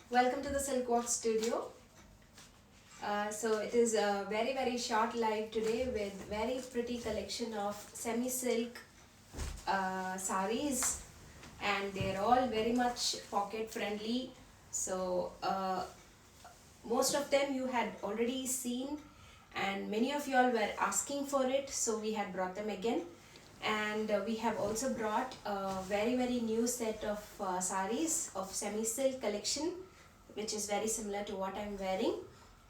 Welcome to the Silk Walk Studio. So it is a very short live today with very pretty collection of semi-silk saris, and they're all very much pocket friendly. So most of them you had already seen, and many of you all were asking for it, so we had brought them again. And we have also brought a very new set of saris of semi-silk collection, which is very similar to what I'm wearing.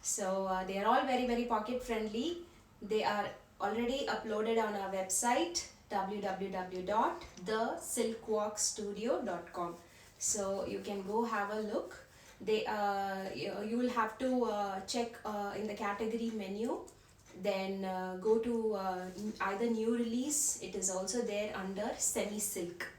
So they are all very pocket friendly. They are already uploaded on our website www.thesilkwalkstudio.com. So you can go have a look. You will have to check in the category menu, then go to either new release. It is also there under semi silk.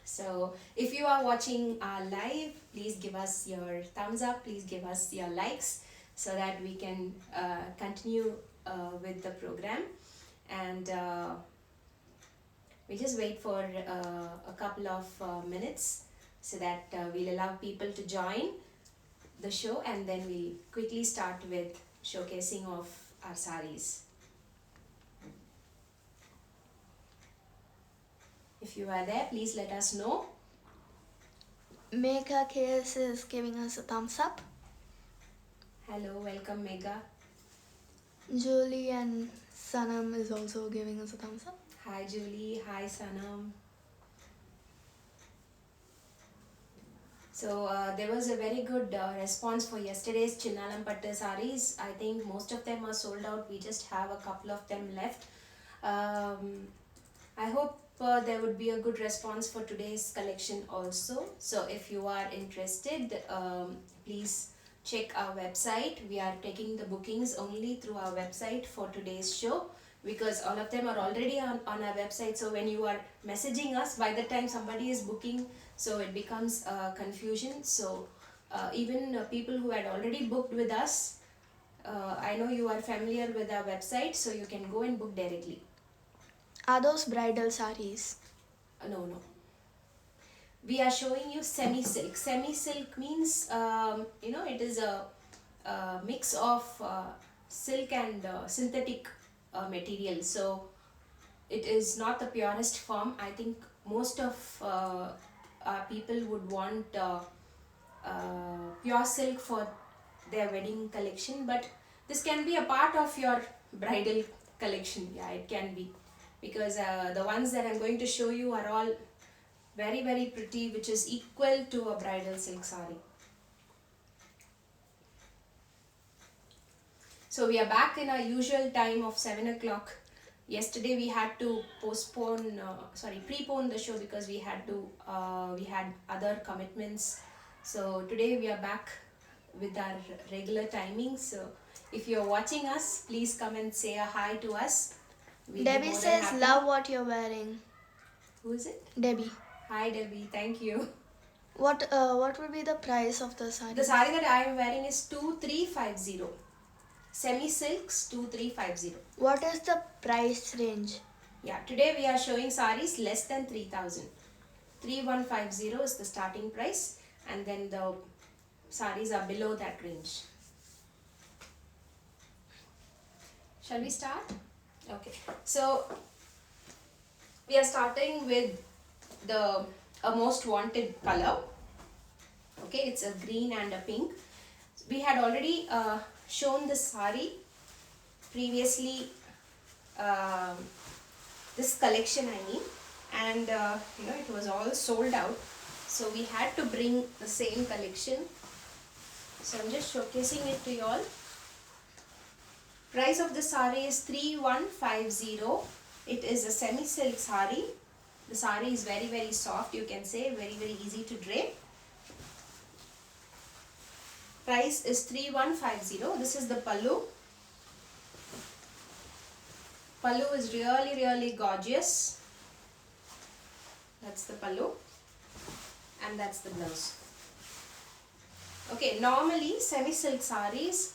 So if you are watching our live, please give us your thumbs up, please give us your likes, so that we can continue with the program. And we just wait for a couple of minutes, so that we'll allow people to join the show, and then we'll quickly start with showcasing of our saris. If you are there, please let us know. Megha KS is giving us a thumbs up. Hello, welcome Megha. Julie and Sanam is also giving us a thumbs up. Hi Julie, hi Sanam. So there was a very good response for yesterday's Chinnalam Pattu saris. I think most of them are sold out. We just have a couple of them left. I hope there would be a good response for today's collection also. So if you are interested, please check our website. We are taking the bookings only through our website for today's show, because all of them are already on our website. So when you are messaging us, by the time somebody is booking, so it becomes confusion. So even people who had already booked with us, I know you are familiar with our website, so you can go and book directly. Are those bridal saris? No. We are showing you semi-silk. Semi-silk means, it is a mix of silk and synthetic material. So it is not the purest form. I think most of people would want pure silk for their wedding collection, but this can be a part of your bridal collection. Yeah, it can be, because the ones that I'm going to show you are all very pretty, which is equal to a bridal silk sari. So we are back in our usual time of 7 o'clock. Yesterday we had to prepone the show, because we had other commitments. So today we are back with our regular timing. So if you're watching us, please come and say a hi to us. Debbie says, love what you're wearing. Who is it? Debbie. Hi Debbie, thank you. What would be the price of the sari? The sari that I am wearing is 2350. Semi-silks 2350. What is the price range? Yeah, today we are showing saris less than 3000. 3150 is the starting price, and then the saris are below that range. Shall we start? Okay. So we are starting with the most wanted color. Okay, it's a green and a pink. We had already shown this sari previously, this collection I mean, and it was all sold out, so we had to bring the same collection. So I'm just showcasing it to you all. Price of the sari is 3150. It is a semi silk sari. The sari is very soft, you can say, very easy to drape. Price is 3150. This is the pallu. Pallu is really gorgeous. That's the pallu, and that's the blouse. Okay, normally semi silk saris,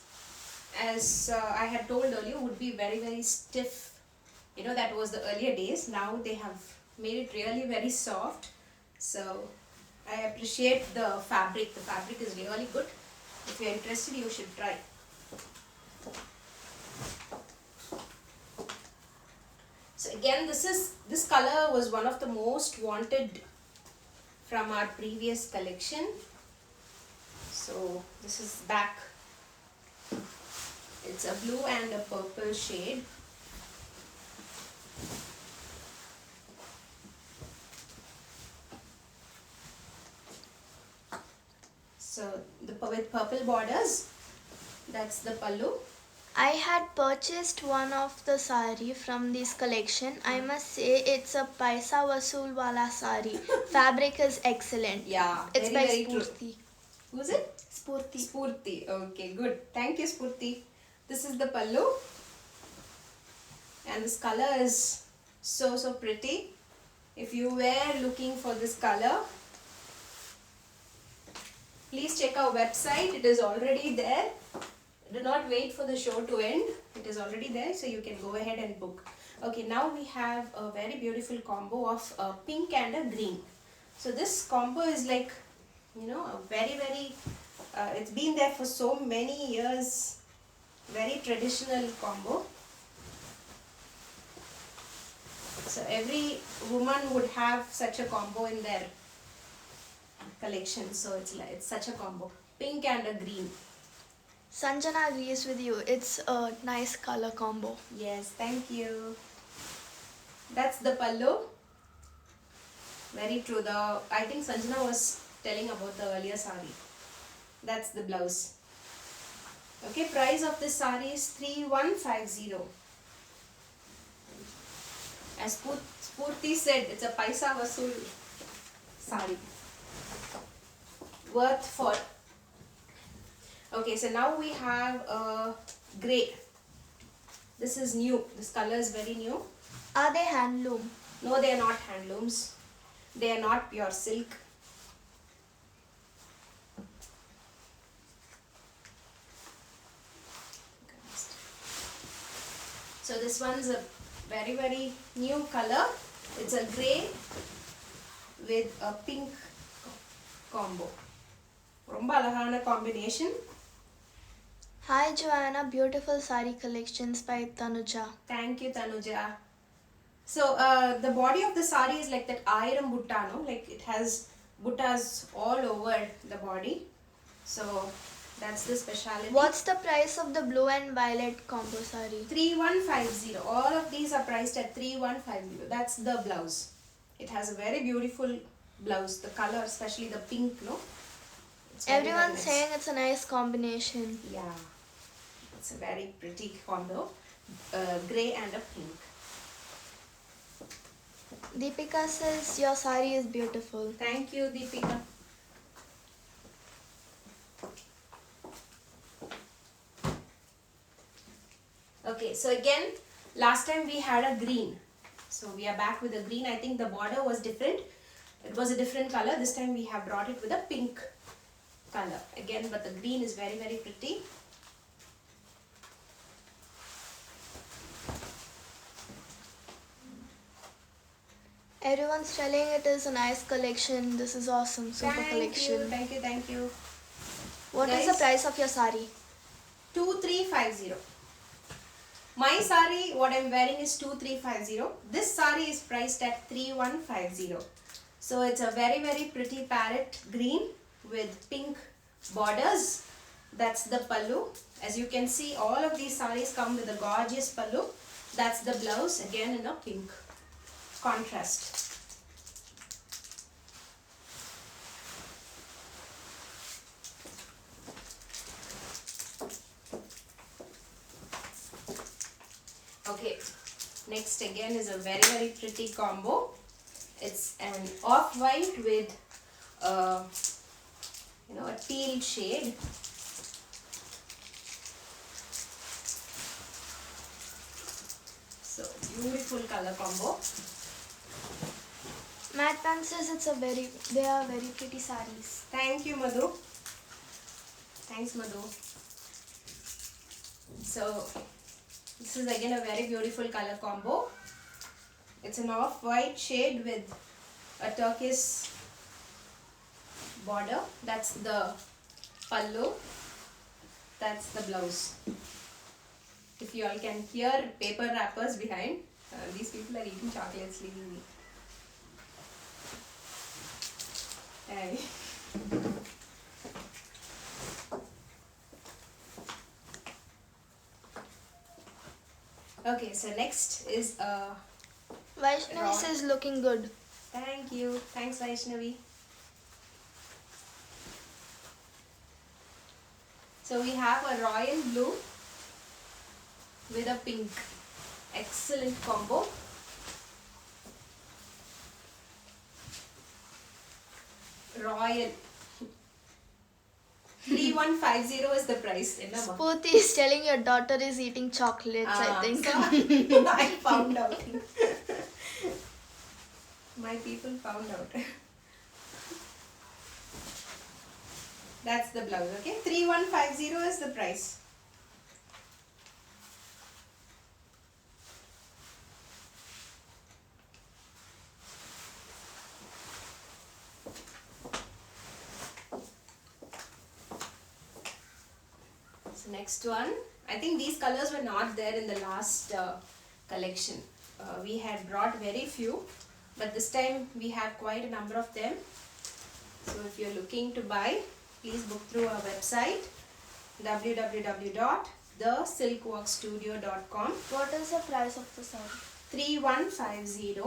as I had told earlier, would be very stiff. That was the earlier days. Now they have made it really very soft. So I appreciate the fabric. The fabric is really good. If you're interested, you should try. So again, this color was one of the most wanted from our previous collection. So this is back. It's a blue and a purple shade. So with purple borders, that's the pallu. I had purchased one of the sari from this collection. I must say it's a Paisa Vasool Wala sari. Fabric is excellent. Yeah, It's very, by very true. Spurti. Who's it? Spurti. Spurti. Okay, good. Thank you, Spurti. This is the pallu. And this color is so pretty. If you were looking for this color, please check our website. It is already there. Do not wait for the show to end. It is already there, so you can go ahead and book. Okay, now we have a very beautiful combo of a pink and a green. So this combo is like, you know, a very it's been there for so many years. Very traditional combo. So every woman would have such a combo in their collection. So it's such a combo. Pink and a green. Sanjana agrees with you. It's a nice color combo. Yes, thank you. That's the pallu. Very true. I think Sanjana was telling about the earlier sari. That's the blouse. Okay, price of this sari is 3150. As Spurti said, it's a Paisa Vasool sari. Worth for. Okay, so now we have a grey. This is new. This color is very new. Are they handloom? No, they are not handlooms. They are not pure silk. So this one's a very new color. It's a grey with a pink combo. Romba alagana combination. Hi Joanna, beautiful sari collections by Tanuja. Thank you, Tanuja. So the body of the sari is like that Ayiram butta, no? Like it has buttas all over the body. So that's the speciality. What's the price of the blue and violet combo sari? 3150. All of these are priced at 3150. That's the blouse. It has a very beautiful blouse. The color, especially the pink, no? It's very, very Everyone's nice. saying it's a nice combination. Yeah. It's a very pretty combo. Grey and a pink. Deepika says your sari is beautiful. Thank you, Deepika. Okay, so again, last time we had a green. So we are back with a green. I think the border was different. It was a different color. This time we have brought it with a pink color. Again, but the green is very, very pretty. Everyone's telling it is a nice collection. This is awesome. Super collection. Thank you. What is the Guys, price of your sari? 2350. My sari, what I'm wearing is 2350. This sari is priced at 3150. So it's a very, very pretty parrot green with pink borders. That's the pallu. As you can see, all of these saris come with a gorgeous pallu. That's the blouse, again in a pink contrast. Okay, next again is a very, very pretty combo. It's an off-white with a teal shade. So beautiful color combo. Matt Pan says they are very pretty saris. Thank you, Madhu. Thanks, Madhu. So this is again a very beautiful color combo. It's an off-white shade with a turquoise border. That's the pallu. That's the blouse. If you all can hear paper wrappers behind, these people are eating chocolates, leaving me. Hey. Okay, so next is Vaishnavi says looking good. thank you. Thanks, Vaishnavi. So we have a royal blue with a pink. Excellent combo. Royal. 3150 is the price. Enna ma? Spooty is telling your daughter is eating chocolates, I think. So I found out. My people found out. That's the blouse, okay? 3150 is the price. So next one, I think these colors were not there in the last collection. We had brought very few, but this time we have quite a number of them. So if you're looking to buy, please book through our website www.thesilkworkstudio.com. What is the price of the saree? 3150.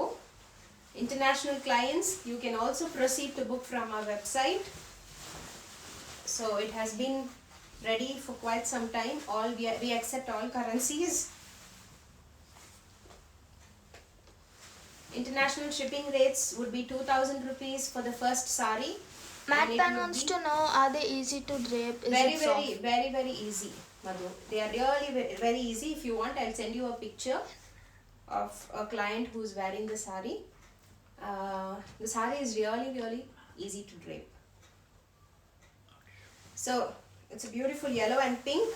International clients, you can also proceed to book from our website. So it has been ready for quite some time. We accept all currencies. International shipping rates would be 2000 rupees for the first sari. Matt And it Pan would wants be to know, are they easy to drape? Is very it soft? very easy, Madhu. They are really very easy. If you want, I'll send you a picture of a client who's wearing the sari. The sari is really easy to drape. So it's a beautiful yellow and pink.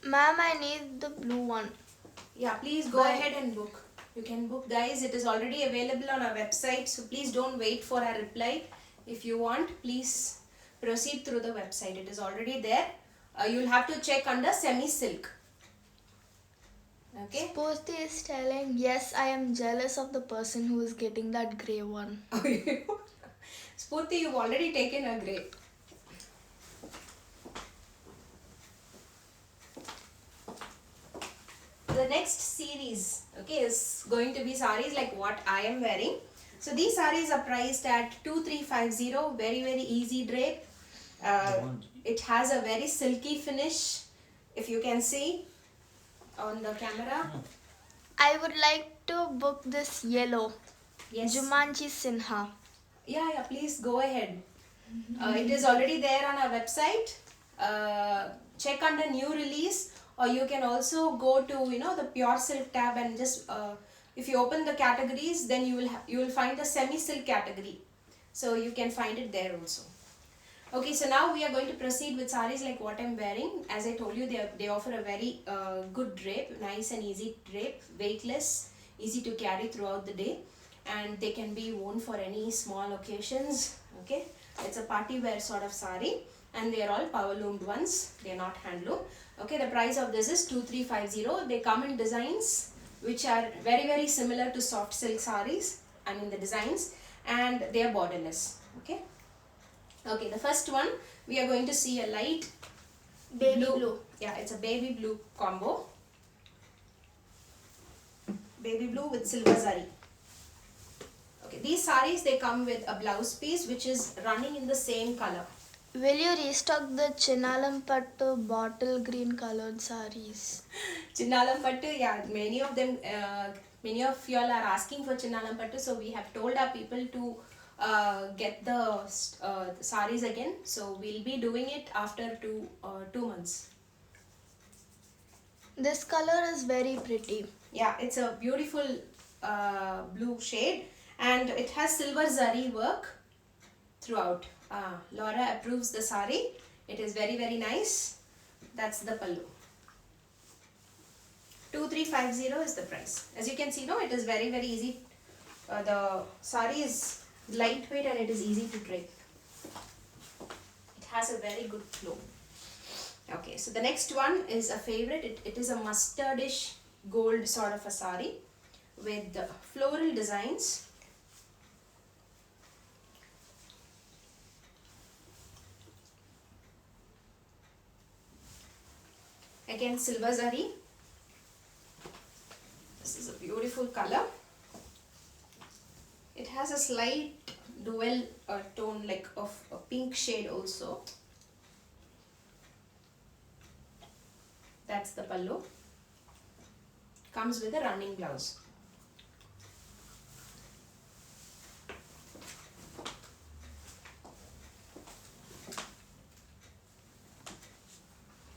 Ma'am, I need the blue one. Yeah, please go ahead and book. You can book, guys. It is already available on our website, so please don't wait for our reply. If you want, please proceed through the website. It is already there. You'll have to check under semi-silk. Okay. Spooty is telling, yes, I am jealous of the person who is getting that grey one. Spurti, you've already taken a grey. The next series, okay, is going to be sarees like what I am wearing. So these sarees are priced at 2350. Very easy drape. It has a very silky finish, if you can see on the camera. I would like to book this yellow. Yes. Jumanji Sinha. Yeah, please go ahead. It is already there on our website. Check under new release, or you can also go to the pure silk tab and just if you open the categories, then you will find the semi silk category. So you can find it there also. Okay, so now we are going to proceed with sarees like what I'm wearing. As I told you, they offer a very good drape, nice and easy drape, weightless, easy to carry throughout the day, and they can be worn for any small occasions. Okay, it's a party wear sort of saree, and they are all power loomed ones. They are not handloom. Okay, the price of this is 2350. They come in designs which are very similar to soft silk sarees, and in the designs, and they are borderless. Okay. Okay, the first one, we are going to see a light Baby blue. Yeah, it's a baby blue combo. Baby blue with silver zari. Okay, these sarees, they come with a blouse piece which is running in the same color. Will you restock the Chinalam Pattu bottle green colored sarees? Chinnalam Pattu, yeah, many of them, many of you all are asking for Chinnalam Pattu, so we have told our people to get the sarees again. So we'll be doing it after 2 months. This color is very pretty. Yeah, it's a beautiful blue shade, and it has silver zari work throughout. Laura approves the sari. It is very nice. That's the pallu. 2350 is the price. As you can see, no, it is very easy. The sari is lightweight and it is easy to drape. It has a very good flow. Okay, so the next one is a favorite. It is a mustardish gold sort of a sari with floral designs. Again, silver zari. This is a beautiful color. It has a slight dual tone like of a pink shade also. That's the pallu. Comes with a running blouse.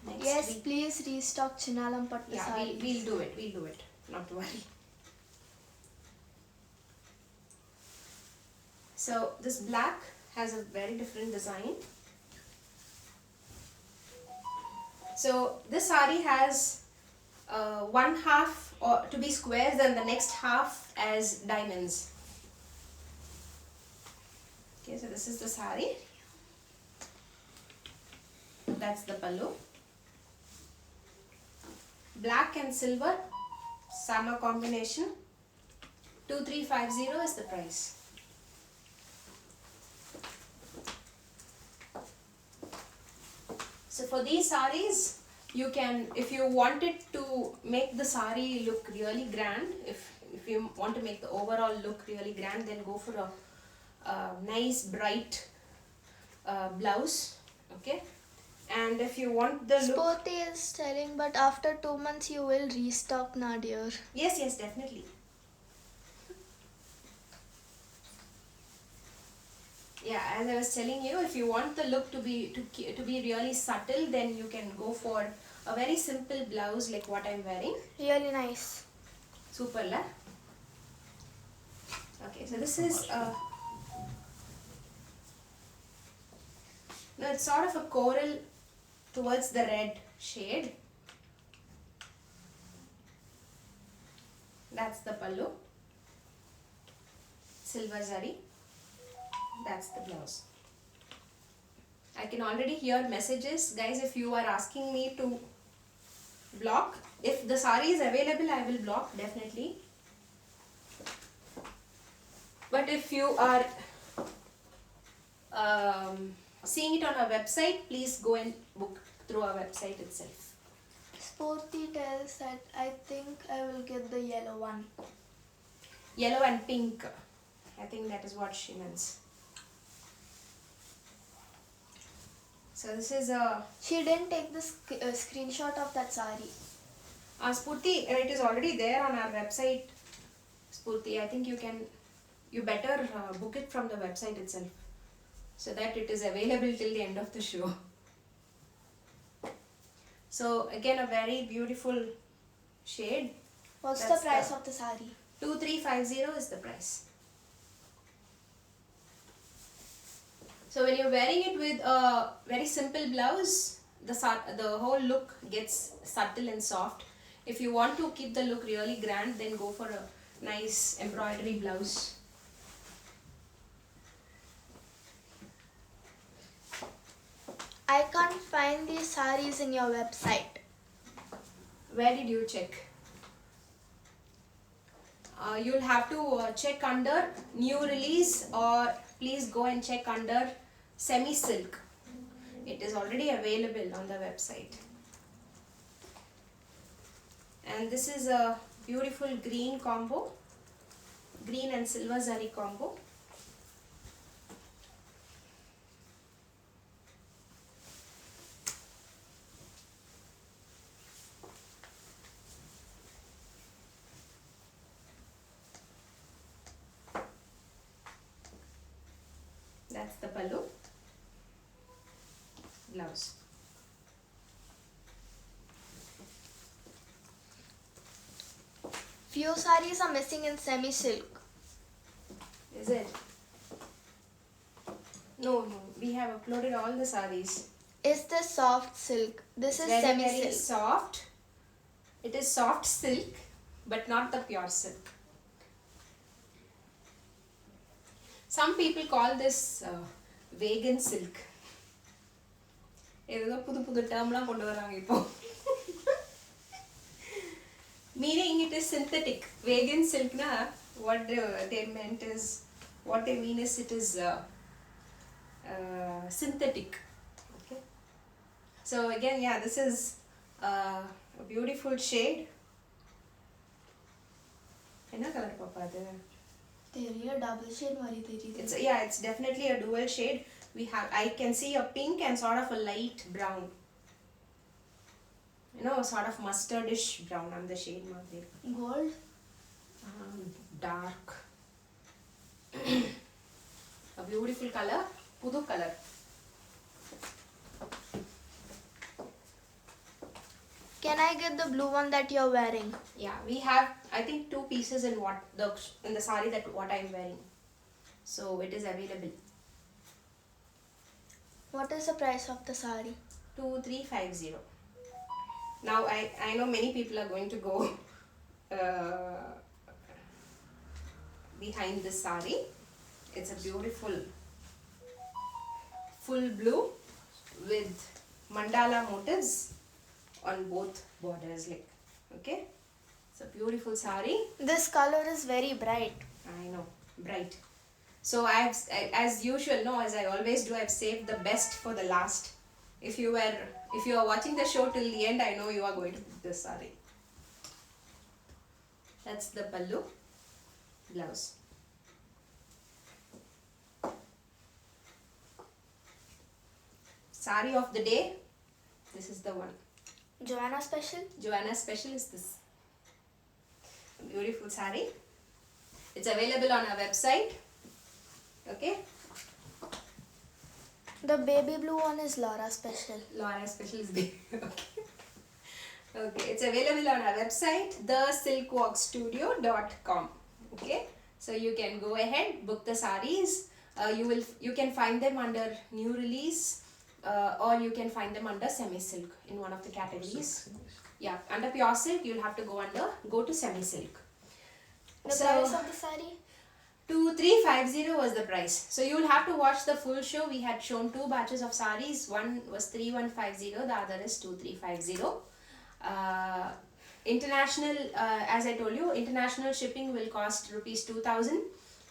Next Yes, please restock Chinalam Pattu yeah, sarees. we'll do it. Not to worry. So this black has a very different design. So this sari has one half or to be squares and the next half as diamonds. Okay, so this is the sari. That's the pallu. Black and silver, sama combination. 2350 is the price. So for these saris, you can, if you wanted to make the sari look really grand, if you want to make the overall look really grand, then go for a nice bright blouse. Okay, and if you want the look, Sporty is telling, but after 2 months you will restock, na dear. yes, definitely. Yeah, as I was telling you, if you want the look to be really subtle, then you can go for a very simple blouse like what I'm wearing. Really nice. Super la. Okay, so this is no, it's sort of a coral towards the red shade. That's the pallu. Silver zari. That's the blouse. I can already hear messages. Guys, if you are asking me to block, if the sari is available, I will block definitely. But if you are seeing it on our website, please go and book through our website itself. Sporty tells that I think I will get the yellow one. Yellow and pink. I think that is what she means. So this is a She didn't take the screenshot of that sari. Spurti, it is already there on our website. Spurti, I think you better book it from the website itself, so that it is available till the end of the show. So again, a very beautiful shade. What's That's the price the- of the sari? 2350 is the price. So when you're wearing it with a very simple blouse, the whole look gets subtle and soft. If you want to keep the look really grand, then go for a nice embroidery blouse. I can't find these saris in your website. Where did you check? You'll have to check under new release, or please go and check under semi silk. It is already available on the website. And this is a beautiful green combo, green and silver zari combo. That's the pallu. Blouse. Few saris are missing in semi silk. Is it? No, we have uploaded all the saris. Is this soft silk? This is Very, semi very silk. soft. It is soft silk, but not the pure silk. Some people call this vegan silk. ஏதோ புது புது டேர்ம்லாம் கொண்டு வராங்க இப்போ. Meaning it is synthetic. Vegan silk na, what they meant is, what they mean is it is synthetic. Okay. So again, yeah, this is a beautiful shade. என்ன colour பாப்பா அது? தெரியல, டபுள் ஷேட் மாதிரி தெரியுது. It's definitely a dual shade. I can see a pink and sort of a light brown. Sort of mustardish brown on the shade மாதிரி. Gold? Dark. A beautiful color, pudu color. Can I get the blue one that you're wearing? Yeah, we have I think 2 pieces in the saree that what I'm wearing. So it is available. What is the price of the sari? 2350. Now I know many people are going to go behind this saree. It's a beautiful full blue with mandala motifs on both borders, like, okay. It's a beautiful saree. This color is very bright. I know, bright. So as usual, no, as I always do, I've saved the best for the last. If you are watching the show till the end, I know you are going to pick this saree. That's the pallu, blouse. Saree of the day, this is the one. Joanna special? Joanna special is this. A beautiful saree. It's available on our website. Okay. The baby blue one is Laura special. Laura special is baby. Okay. Okay, it's available on our website, thesilkwalkstudio.com. Okay, so you can go ahead, book the sarees. You can find them under new release, or you can find them under semi silk in one of the categories. Yeah, under pure silk you'll have to go to semi silk. The price of the sari? 2350 was the price. So you'll have to watch the full show. We had shown 2 batches of sarees. One was 3150, the other is 2350. International, as I told you, international shipping will cost rupees 2000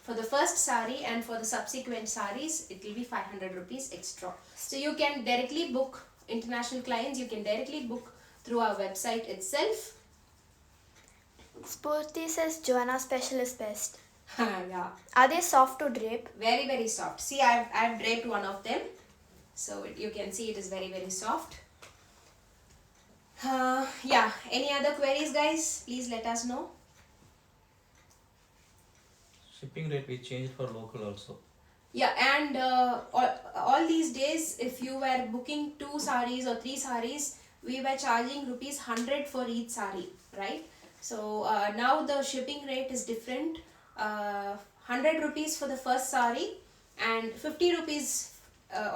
for the first saree, and for the subsequent sarees it will be 500 rupees extra. So you can directly book international clients. You can directly book through our website itself. Spurti says Joanna special is best. Yeah. Are they soft to drape? Very, very soft. See, I've draped one of them, so you can see it is very, very soft. Yeah, any other queries, guys? Please let us know. Shipping rate we changed for local also. Yeah, and all these days, if you were booking 2 sarees or 3 sarees, we were charging rupees 100 for each saree, right? So now the shipping rate is different. 100 rupees for the first saree and 50 rupees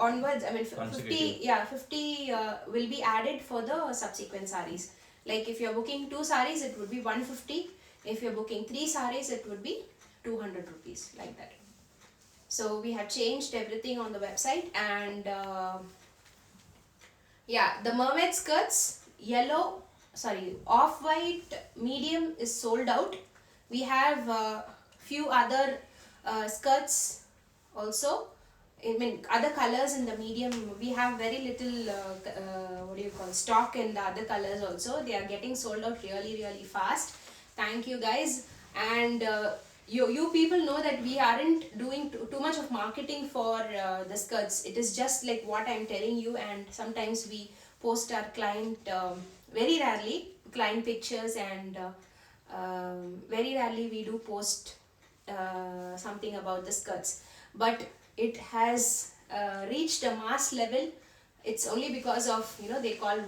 onwards. I mean 50 will be added for the subsequent sarees. Like if you're booking 2 sarees, it would be 150. If you're booking 3 sarees, it would be 200 rupees, like that. So we have changed everything on the website. And yeah, the mermaid skirts, off-white medium is sold out. We have few other skirts also. I mean other colors in the medium. We have very little stock in the other colors also. They are getting sold out really, really fast. Thank you, guys. And you people know that we aren't doing too much of marketing for the skirts. It is just like what I'm telling you, and sometimes we post our client, very rarely client pictures, and very rarely we do post something about the skirts. But it has reached a mass level. It's only because of, they call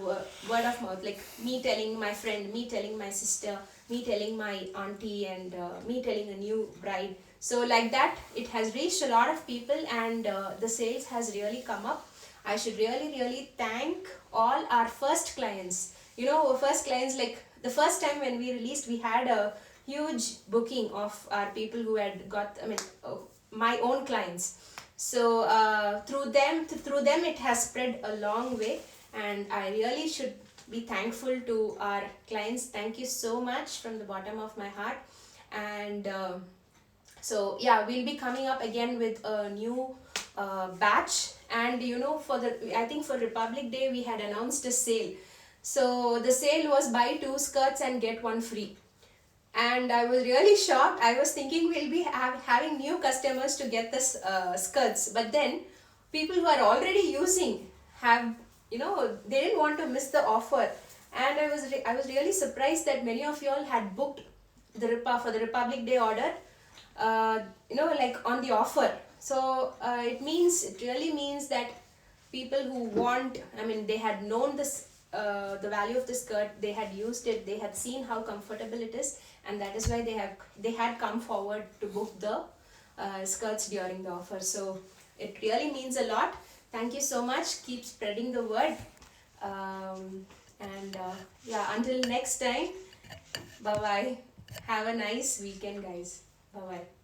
word of mouth, like me telling my friend, me telling my sister, me telling my auntie, and me telling a new bride. So like that, it has reached a lot of people, and the sales has really come up. I should really, really thank all our first clients. First clients, like the first time when we released, we had a huge booking of our people who had got, I mean, my own clients. So through them it has spread a long way, and I really should be thankful to our clients. Thank you so much from the bottom of my heart. And so yeah, we'll be coming up again with a new batch. And I think for Republic Day we had announced a sale. So the sale was buy 2 skirts and get 1 free, and I was really shocked. I was thinking we'll be having new customers to get this skirts, but then people who are already using have, they didn't want to miss the offer. And I was really surprised that many of you all had booked for the Republic Day order, like on the offer. So it really means that people who want, I mean, they had known this, the value of the skirt, they had used it, they had seen how comfortable it is, and that is why they had come forward to book the skirts during the offer. So it really means a lot. Thank you so much. Keep spreading the word. Yeah, until next time, bye bye. Have a nice weekend, guys. Bye bye.